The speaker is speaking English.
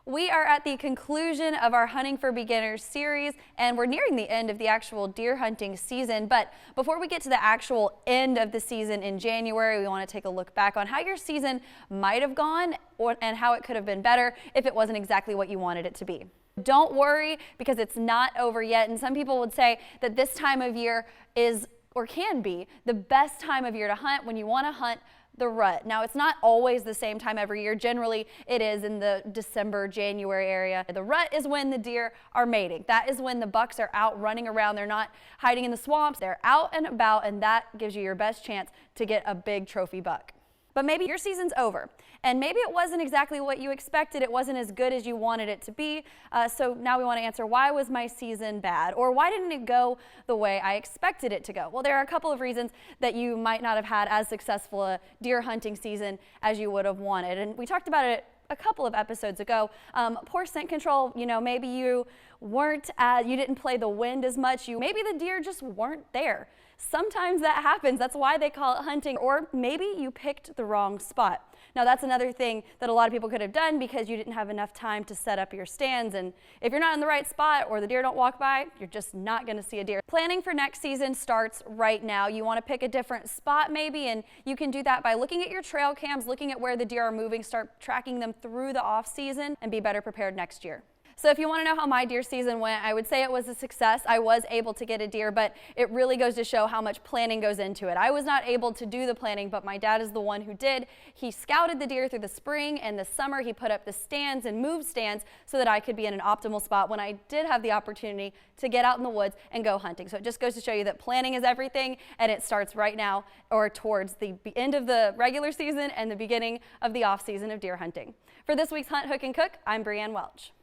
We are at the conclusion of our Hunting for Beginners series, and we're nearing the end of the actual deer hunting season. But before we get to the actual end of the season in January, we want to take a look back on how your season might have gone and how it could have been better if it wasn't exactly what you wanted it to be. Don't worry, because it's not over yet, and some people would say that this time of year is, or can be, the best time of year to hunt when you want to hunt the rut. Now, it's not always the same time every year. Generally, it is in the December, January area. The rut is when the deer are mating. That is when the bucks are out running around. They're not hiding in the swamps. They're out and about, and that gives you your best chance to get a big trophy buck. But maybe your season's over, and maybe it wasn't exactly what you expected. It wasn't as good as you wanted it to be. So now we want to answer, why was my season bad? Or why didn't it go the way I expected it to go? Well, there are a couple of reasons that you might not have had as successful a deer hunting season as you would have wanted. And we talked about it a couple of episodes ago. Poor scent control, maybe you didn't play the wind as much. Maybe the deer just weren't there. Sometimes that happens. That's why they call it hunting. Or maybe you picked the wrong spot. Now, that's another thing that a lot of people could have done because you didn't have enough time to set up your stands. And if you're not in the right spot or the deer don't walk by, you're just not going to see a deer. Planning for next season starts right now. You want to pick a different spot maybe, and you can do that by looking at your trail cams, looking at where the deer are moving, start tracking them through the off season, and be better prepared next year. So if you want to know how my deer season went, I would say it was a success. I was able to get a deer, but it really goes to show how much planning goes into it. I was not able to do the planning, but my dad is the one who did. He scouted the deer through the spring and the summer. He put up the stands and moved stands so that I could be in an optimal spot when I did have the opportunity to get out in the woods and go hunting. So it just goes to show you that planning is everything, and it starts right now or towards the end of the regular season and the beginning of the off season of deer hunting. For this week's Hunt, Hook, and Cook, I'm Brianne Welch.